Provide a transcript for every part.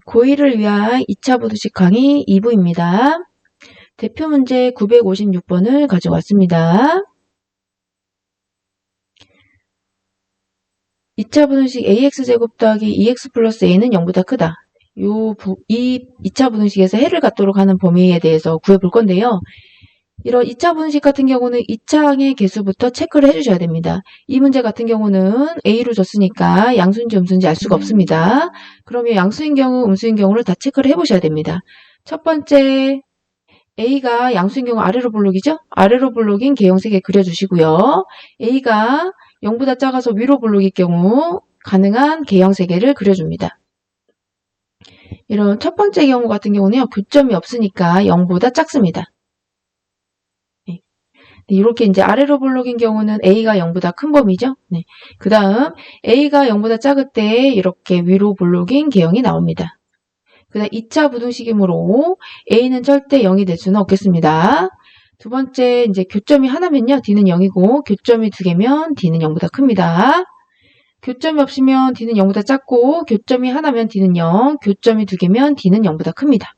고1을 위한 2차 부등식 강의 2부입니다. 대표 문제 956번을 가져왔습니다. 2차 부등식 ax제곱 더하기 2x 플러스 a는 0보다 크다. 이 2차 부등식에서 해를 갖도록 하는 범위에 대해서 구해볼 건데요. 이런 2차 분식 같은 경우는 2차항의 개수부터 체크를 해주셔야 됩니다. 이 문제 같은 경우는 A로 줬으니까 양수인지 음수인지 알 수가 없습니다. 그러면 양수인 경우, 음수인 경우를 다 체크를 해보셔야 됩니다. 첫 번째, A가 양수인 경우 아래로 볼록이죠? 아래로 볼록인 개형 3개 그려주시고요. A가 0보다 작아서 위로 볼록일 경우 가능한 개형 3개를 그려줍니다. 이런 첫 번째 경우 같은 경우는요, 교점이 없으니까 0보다 작습니다. 이렇게 이제 아래로 볼록인 경우는 A가 0보다 큰 범위죠. 네. 그 다음 A가 0보다 작을 때 이렇게 위로 볼록인 개형이 나옵니다. 그 다음 2차 부등식이므로 A는 절대 0이 될 수는 없겠습니다. 두 번째 이제 교점이 하나면요. D는 0이고 교점이 2개면 D는 0보다 큽니다. 교점이 없으면 D는 0보다 작고 교점이 하나면 D는 0, 교점이 2개면 D는 0보다 큽니다.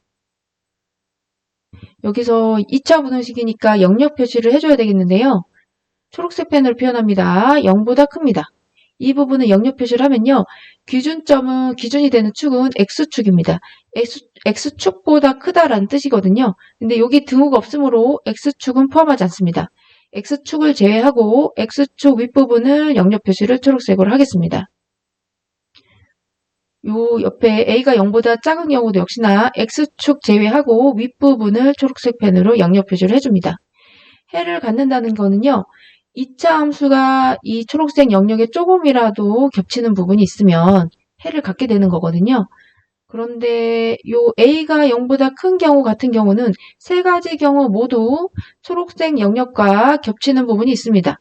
여기서 2차 부등식이니까 영역 표시를 해줘야 되겠는데요. 초록색 펜으로 표현합니다. 0보다 큽니다. 이 부분은 영역 표시를 하면요. 기준이 되는 축은 X축입니다. X축보다 크다라는 뜻이거든요. 근데 여기 등호가 없으므로 X축은 포함하지 않습니다. X축을 제외하고 X축 윗부분을 영역 표시를 초록색으로 하겠습니다. 요 옆에 A가 0보다 작은 경우도 역시나 X축 제외하고 윗부분을 초록색 펜으로 영역 표시를 해줍니다. 해를 갖는다는 거는요. 2차 함수가 이 초록색 영역에 조금이라도 겹치는 부분이 있으면 해를 갖게 되는 거거든요. 그런데 요 A가 0보다 큰 경우 같은 경우는 세 가지 경우 모두 초록색 영역과 겹치는 부분이 있습니다.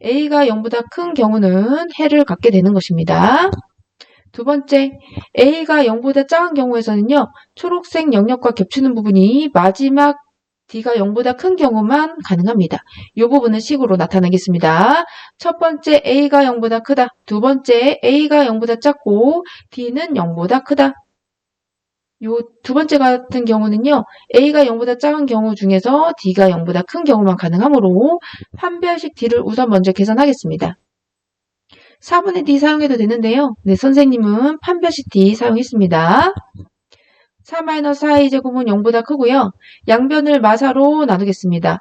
A가 0보다 큰 경우는 해를 갖게 되는 것입니다. 두 번째, A가 0보다 작은 경우에서는요. 초록색 영역과 겹치는 부분이 마지막 D가 0보다 큰 경우만 가능합니다. 이 부분은 식으로 나타나겠습니다. 첫 번째 A가 0보다 크다. 두 번째 A가 0보다 작고 D는 0보다 크다. 요 두 번째 같은 경우는요. A가 0보다 작은 경우 중에서 D가 0보다 큰 경우만 가능하므로 판별식 D를 우선 먼저 계산하겠습니다. 4분의 D 사용해도 되는데요. 네, 선생님은 판별식 D 사용했습니다. 4-4의 제곱은 0보다 크고요. 양변을 마사로 나누겠습니다.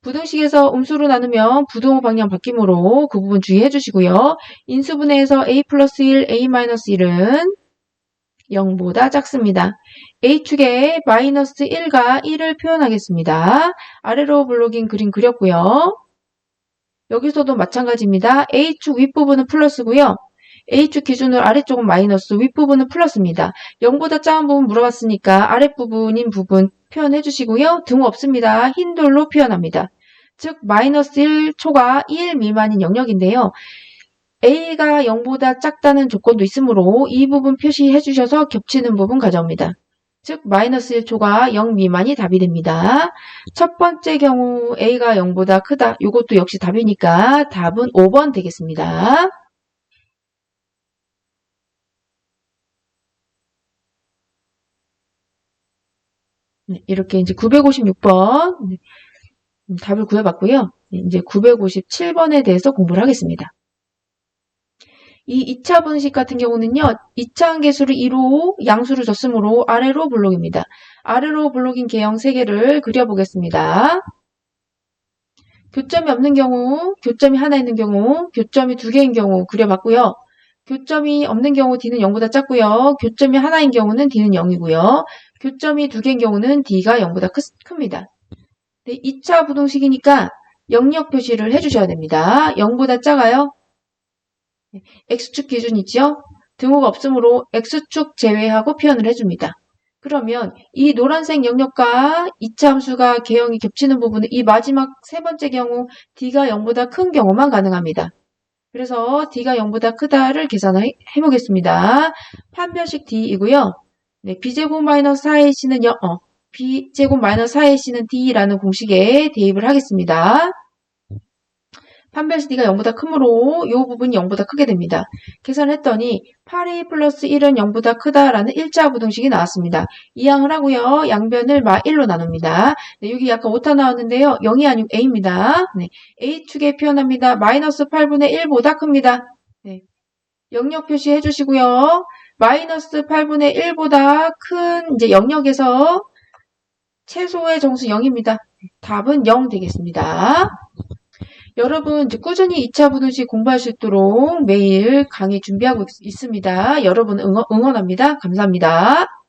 부등식에서 음수로 나누면 부등호 방향 바뀌므로 그 부분 주의해 주시고요. 인수분해에서 A 플러스 1, A 마이너스 1은 0보다 작습니다. A축에 마이너스 1과 1을 표현하겠습니다. 아래로 볼록인 그림 그렸고요. 여기서도 마찬가지입니다. A축 윗부분은 플러스고요. A축 기준으로 아래쪽은 마이너스, 윗부분은 플러스입니다. 0보다 작은 부분 물어봤으니까 아랫부분인 부분 표현해 주시고요. 등호 없습니다. 흰 돌로 표현합니다. 즉 마이너스 1초가 1 미만인 영역인데요. A가 0보다 작다는 조건도 있으므로 이 부분 표시해 주셔서 겹치는 부분 가져옵니다. 즉 마이너스 1초가 0 미만이 답이 됩니다. 첫 번째 경우 A가 0보다 크다. 이것도 역시 답이니까 답은 5번 되겠습니다. 네, 이렇게 이제 956번 답을 구해봤고요. 이제 957번에 대해서 공부를 하겠습니다. 이 2차 분식 같은 경우는요. 2차항 개수를 2로 양수를 줬으므로 아래로 볼록입니다. 아래로 볼록인 개형 3개를 그려보겠습니다. 교점이 없는 경우, 교점이 하나 있는 경우, 교점이 2개인 경우 그려봤고요. 교점이 없는 경우 D는 0보다 작고요. 교점이 하나인 경우는 D는 0이고요. 교점이 2개인 경우는 D가 0보다 큽니다. 네, 2차 부등식이니까 영역 표시를 해주셔야 됩니다. 0보다 작아요. X축 기준 있죠? 등호가 없으므로 X축 제외하고 표현을 해줍니다. 그러면 이 노란색 영역과 2차 함수가 개형이 겹치는 부분은 이 마지막 세 번째 경우 D가 0보다 큰 경우만 가능합니다. 그래서 D가 0보다 크다를 계산해 보겠습니다. 판별식 D이고요. 네, B제곱 마이너스 4AC는 B제곱 마이너스 4AC는 D라는 공식에 대입을 하겠습니다. 판별시 D가 0보다 크므로 이 부분이 0보다 크게 됩니다. 계산했더니 8A 플러스 1은 0보다 크다라는 일자부등식이 나왔습니다. 이항을 하고요. 양변을 마 1로 나눕니다. 네, 여기 약간 오타 나왔는데요. 0이 아니고 A입니다. 네, A축에 표현합니다. 마이너스 8분의 1보다 큽니다. 네, 영역 표시해 주시고요. 마이너스 8분의 1보다 큰 이제 영역에서 최소의 정수 0입니다. 답은 0 되겠습니다. 여러분 이제 꾸준히 2차 부등식 공부할 수 있도록 매일 강의 준비하고 있습니다. 여러분 응원합니다. 감사합니다.